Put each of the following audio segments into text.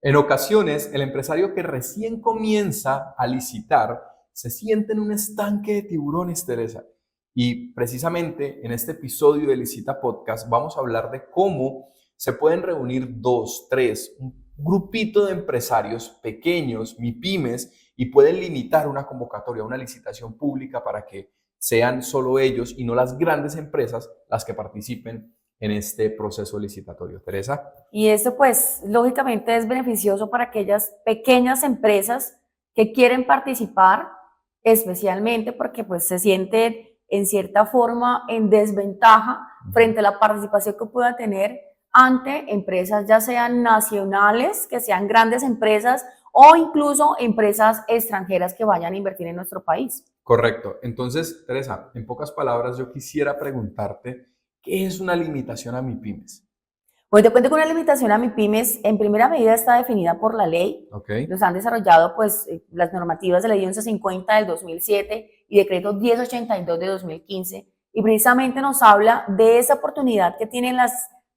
En ocasiones, el empresario que recién comienza a licitar se siente en un estanque de tiburones, Teresa. Y precisamente en este episodio de Licita Podcast vamos a hablar de cómo se pueden reunir dos, tres, un grupito de empresarios pequeños, MIPYMES, y pueden limitar una convocatoria, una licitación pública para que sean solo ellos y no las grandes empresas las que participen en este proceso licitatorio. Teresa. Y esto pues lógicamente es beneficioso para aquellas pequeñas empresas que quieren participar, especialmente porque pues se sienten en cierta forma en desventaja frente a la participación que puedan tener ante empresas ya sean nacionales, que sean grandes empresas o incluso empresas extranjeras que vayan a invertir en nuestro país. Correcto. Entonces, Teresa, en pocas palabras, yo quisiera preguntarte, ¿qué es una limitación a MIPYMES? Bueno, te cuento que una limitación a MIPYMES en primera medida está definida por la ley. Okay. Nos han desarrollado pues las normativas de la ley 1150 del 2007 y decreto 1082 de 2015 y precisamente nos habla de esa oportunidad que tienen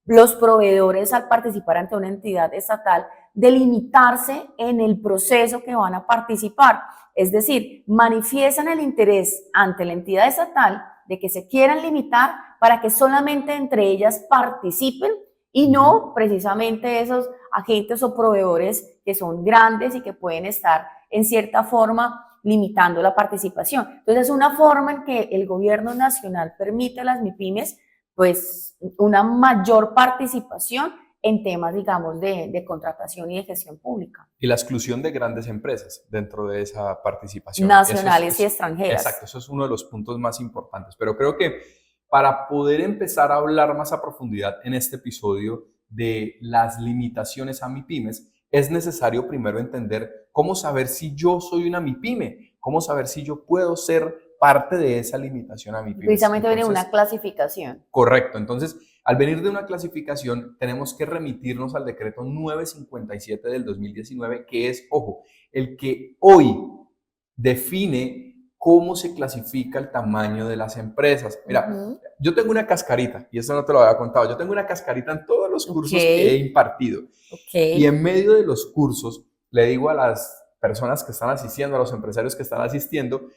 los proveedores al participar ante una entidad estatal de limitarse en el proceso que van a participar. Es decir, manifiestan el interés ante la entidad estatal de que se quieran limitar para que solamente entre ellas participen y no precisamente esos agentes o proveedores que son grandes y que pueden estar en cierta forma limitando la participación. Entonces es una forma en que el gobierno nacional permite a las MIPYMES pues una mayor participación en temas, digamos, de contratación y de gestión pública. Y la exclusión de grandes empresas dentro de esa participación. Nacionales y extranjeras. Exacto, eso es uno de los puntos más importantes. Pero creo que para poder empezar a hablar más a profundidad en este episodio de las limitaciones a MIPYMES, es necesario primero entender cómo saber si yo soy una MIPYME, cómo saber si yo puedo ser parte de esa limitación a MIPYMES. Precisamente viene una clasificación. Correcto. Entonces, al venir de una clasificación, tenemos que remitirnos al decreto 957 del 2019, que es, ojo, el que hoy define cómo se clasifica el tamaño de las empresas. Mira, yo tengo una cascarita, y eso no te lo había contado, yo tengo una cascarita en todos los cursos que he impartido. Y en medio de los cursos, le digo a las personas que están asistiendo, a los empresarios que están asistiendo,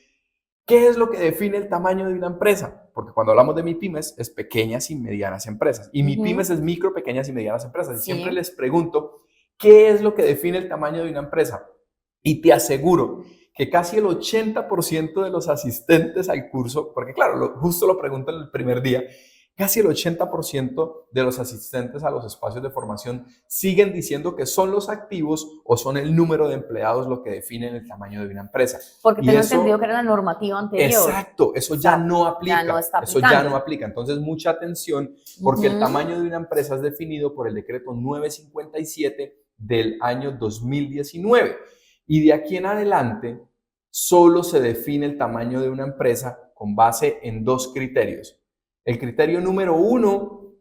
¿qué es lo que define el tamaño de una empresa? Porque cuando hablamos de MIPYMES es pequeñas y medianas empresas. Y MIPYMES es micro, pequeñas y medianas empresas. Y siempre les pregunto, ¿qué es lo que define el tamaño de una empresa? Y te aseguro que casi el 80% de los asistentes al curso, porque claro, justo lo pregunto en el primer día, casi el 80% de los asistentes a los espacios de formación siguen diciendo que son los activos o son el número de empleados lo que definen el tamaño de una empresa. Porque tengo entendido que era la normativa anterior. Exacto, eso ya no aplica. Ya no está eso ya no aplica. Entonces, mucha atención porque el tamaño de una empresa es definido por el decreto 957 del año 2019. Y de aquí en adelante, solo se define el tamaño de una empresa con base en dos criterios. El criterio número 1,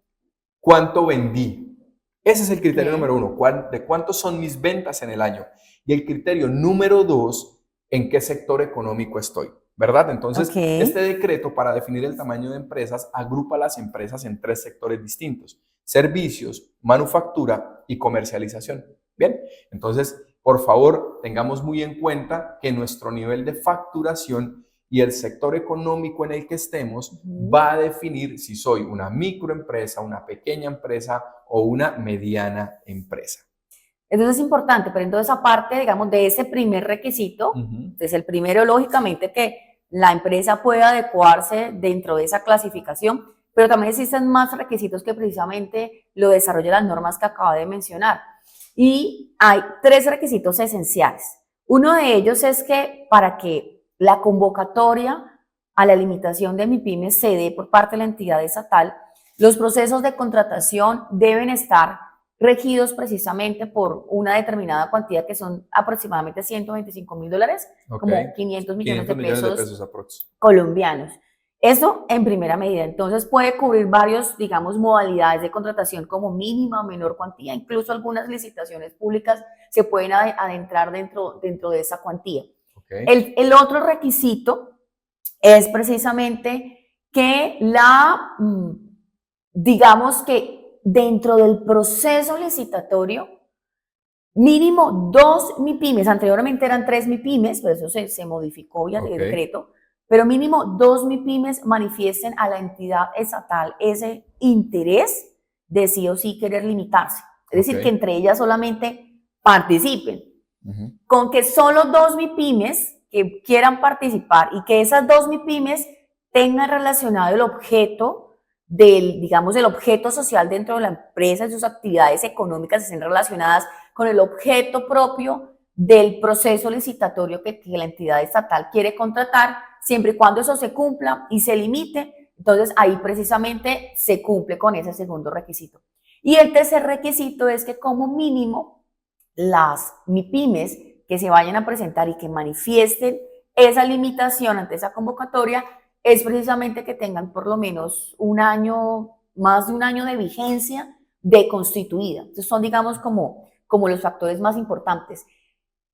¿cuánto vendí? Ese es el criterio número 1, de cuántos son mis ventas en el año. Y el criterio número 2, ¿en qué sector económico estoy? ¿Verdad? Entonces, este decreto para definir el tamaño de empresas agrupa a las empresas en tres sectores distintos: servicios, manufactura y comercialización. Bien, entonces, por favor, tengamos muy en cuenta que nuestro nivel de facturación y el sector económico en el que estemos va a definir si soy una microempresa, una pequeña empresa o una mediana empresa. Entonces es importante, pero entonces aparte, digamos, de ese primer requisito, es el primero, lógicamente, que la empresa pueda adecuarse dentro de esa clasificación, pero también existen más requisitos que precisamente lo desarrollan las normas que acabo de mencionar. Y hay tres requisitos esenciales. Uno de ellos es que para que la convocatoria a la limitación de MIPYMES se dé por parte de la entidad estatal, los procesos de contratación deben estar regidos precisamente por una determinada cuantía que son aproximadamente $125,000, como 500 millones de pesos colombianos. Eso en primera medida. Entonces puede cubrir varios, digamos, modalidades de contratación como mínima o menor cuantía. Incluso algunas licitaciones públicas se pueden adentrar dentro de esa cuantía. El otro requisito es precisamente que digamos que dentro del proceso licitatorio mínimo 2 MIPYMES, anteriormente eran 3 MIPYMES, pero eso se modificó vía Ok. decreto, pero mínimo 2 MIPYMES manifiesten a la entidad estatal ese interés de sí o sí querer limitarse. Es decir, Ok. que entre ellas solamente participen. Ujú. Con que solo 2 MIPYMES que quieran participar y que esas 2 MIPYMES tengan relacionado el objeto del, digamos, el objeto social dentro de la empresa y sus actividades económicas estén relacionadas con el objeto propio del proceso licitatorio que la entidad estatal quiere contratar, siempre y cuando eso se cumpla y se limite, entonces ahí precisamente se cumple con ese segundo requisito. Y el tercer requisito es que como mínimo las MIPYMES que se vayan a presentar y que manifiesten esa limitación ante esa convocatoria es precisamente que tengan por lo menos un año, más de un año de vigencia de constituida. Entonces son, digamos, como los factores más importantes.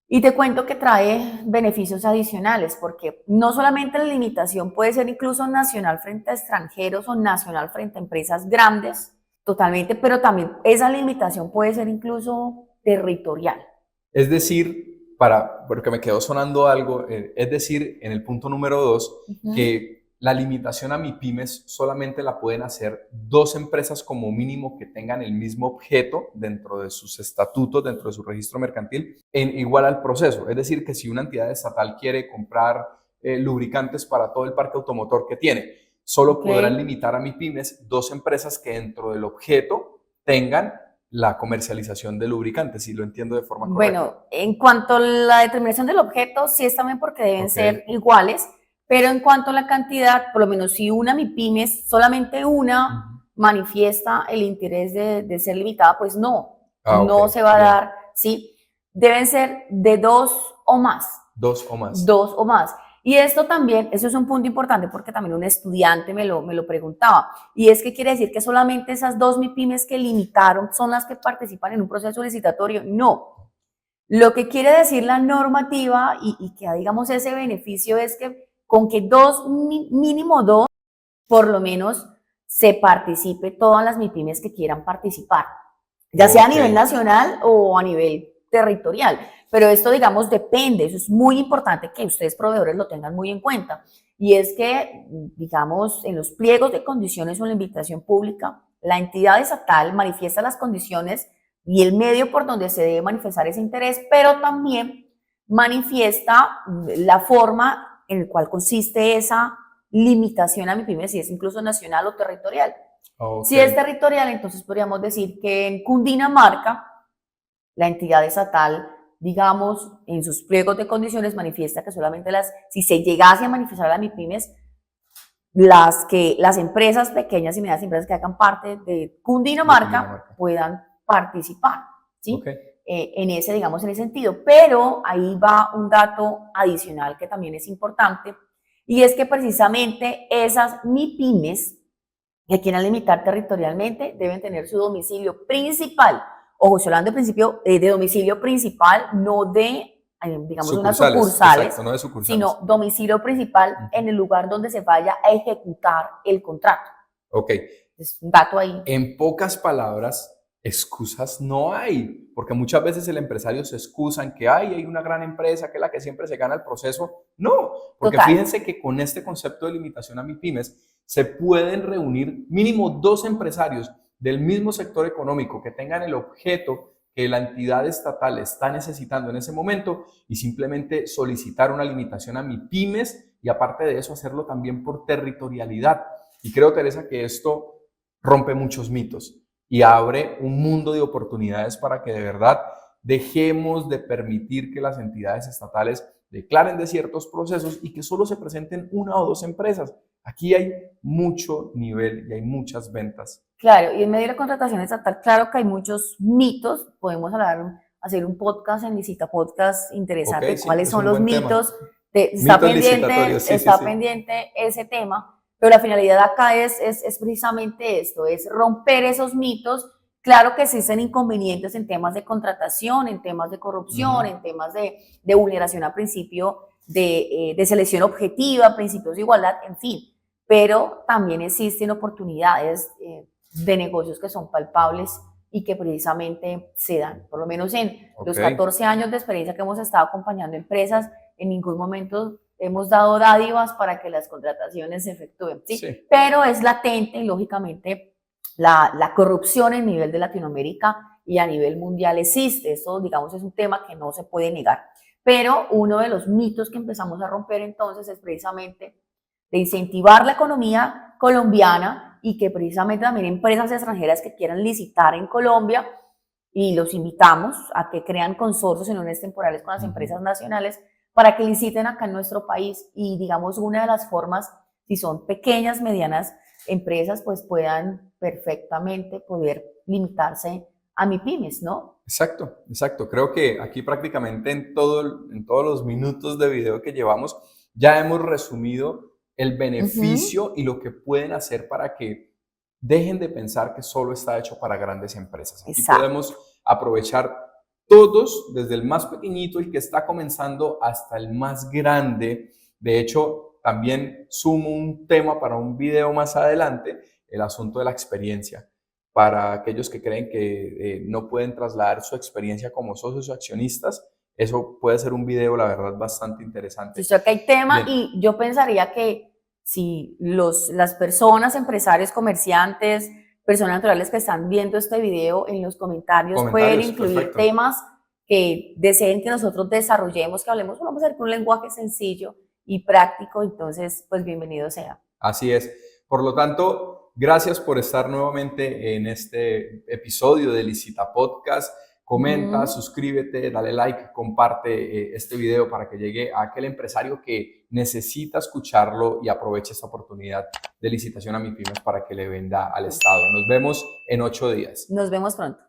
Y te cuento que trae beneficios adicionales, porque no solamente la limitación puede ser incluso nacional frente a extranjeros o nacional frente a empresas grandes, totalmente, pero también esa limitación puede ser incluso territorial. Es decir, porque me quedó sonando algo, es decir, en el punto número 2, Ujú. que la limitación a MIPYMES solamente la pueden hacer 2 empresas como mínimo que tengan el mismo objeto dentro de sus estatutos, dentro de su registro mercantil, en igual al proceso. Es decir, que si una entidad estatal quiere comprar lubricantes para todo el parque automotor que tiene, solo podrán Okay. limitar a MIPYMES 2 empresas que dentro del objeto tengan la comercialización de lubricantes, si lo entiendo de forma correcta. Bueno, en cuanto a la determinación del objeto, sí es también porque deben Ok. ser iguales, pero en cuanto a la cantidad, por lo menos si una MIPYME, solamente una Ujú. manifiesta el interés de ser limitada, pues no, Ah, ok, no se va a bien. dar, ¿sí? Deben ser de 2 o más. 2 o más. 2 o más. Y esto también, eso es un punto importante porque también un estudiante me lo preguntaba. Y es que quiere decir que solamente esas 2 MIPYMES que limitaron son las que participan en un proceso licitatorio. No. Lo que quiere decir la normativa y que digamos ese beneficio es que con que mínimo 2, por lo menos se participe todas las MIPYMES que quieran participar, ya sea a Ok. nivel nacional o a nivel territorial. Pero esto, digamos, depende, eso es muy importante que ustedes proveedores lo tengan muy en cuenta. Y es que, digamos, en los pliegos de condiciones o en la invitación pública, la entidad estatal manifiesta las condiciones y el medio por donde se debe manifestar ese interés, pero también manifiesta la forma en la cual consiste esa limitación a MIPYME, si es incluso nacional o territorial. Ok. Si es territorial, entonces podríamos decir que en Cundinamarca, la entidad estatal, digamos, en sus pliegos de condiciones manifiesta que solamente si se llegase a manifestar a las MIPYMES, las empresas pequeñas y medianas empresas que hagan parte de De Cundinamarca Cundinamarca. puedan participar, Ok. ¿sí? Digamos, en ese sentido. Pero ahí va un dato adicional que también es importante, y es que precisamente esas MIPYMES que quieran limitar territorialmente deben tener su domicilio principal. Ojo, estoy hablando de principio de domicilio principal, no de, digamos, unas Sucursales, sucursales, exacto, no de sino sucursales. domicilio principal Ujú. en el lugar donde se vaya a ejecutar el contrato. Ok. Es un dato ahí. En pocas palabras, excusas no hay, porque muchas veces el empresario se excusa en que hay una gran empresa que es la que siempre se gana el proceso. No, porque Total. fíjense que con este concepto de limitación a MIPYMES se pueden reunir mínimo 2 empresarios del mismo sector económico que tengan el objeto que la entidad estatal está necesitando en ese momento y simplemente solicitar una limitación a MIPYMES y aparte de eso hacerlo también por territorialidad. Y creo, Teresa, que esto rompe muchos mitos y abre un mundo de oportunidades para que de verdad dejemos de permitir que las entidades estatales declaren de ciertos procesos y que solo se presenten 1 o 2 empresas. Aquí hay mucho nivel y hay muchas ventas. Claro, y en medio de la contratación estatal, claro que hay muchos mitos. Podemos hacer un podcast en Licita Podcast Ok, interesante, sí, cuáles es son un los buen tema. mitos. Mitos licitatorios, sí, sí, Está sí. pendiente ese tema, pero la finalidad acá es precisamente esto, es romper esos mitos. Claro que existen inconvenientes en temas de contratación, en temas de corrupción, Ujú. en temas de vulneración a principio de selección objetiva, principios de igualdad, en fin, pero también existen oportunidades de negocios que son palpables y que precisamente se dan. Por lo menos en los 14 años de experiencia que hemos estado acompañando empresas, en ningún momento hemos dado dádivas para que las contrataciones se efectúen, ¿sí? Sí. Pero es latente y lógicamente la corrupción en nivel de Latinoamérica y a nivel mundial existe. Esto, digamos, es un tema que no se puede negar. Pero uno de los mitos que empezamos a romper entonces es precisamente de incentivar la economía colombiana y que precisamente también empresas extranjeras que quieran licitar en Colombia, y los invitamos a que crean consorcios en uniones temporales con las empresas nacionales para que liciten acá en nuestro país y digamos una de las formas, si son pequeñas, medianas empresas, pues puedan perfectamente poder limitarse a MIPYMES, ¿no? Exacto, exacto. Creo que aquí prácticamente en todos los minutos de video que llevamos ya hemos resumido el beneficio y lo que pueden hacer para que dejen de pensar que solo está hecho para grandes empresas. Aquí podemos aprovechar todos, desde el más pequeñito, el que está comenzando, hasta el más grande. De hecho, también sumo un tema para un video más adelante, el asunto de la experiencia. Para aquellos que creen que no pueden trasladar su experiencia como socios o accionistas, eso puede ser un video, la verdad, bastante interesante. Yo que hay tema. Bien. Y yo pensaría que si las personas, empresarios, comerciantes, personas naturales que están viendo este video, en los comentarios pueden incluir temas que deseen que nosotros desarrollemos, que hablemos, vamos a hacer con un lenguaje sencillo y práctico, entonces pues bienvenido sea. Así es. Por lo tanto, gracias por estar nuevamente en este episodio de Licita Podcast. Comenta, suscríbete, dale like, comparte este video para que llegue a aquel empresario que necesita escucharlo y aproveche esta oportunidad de licitación a MIPYMES para que le venda al Estado. Nos vemos en 8 días. Nos vemos pronto.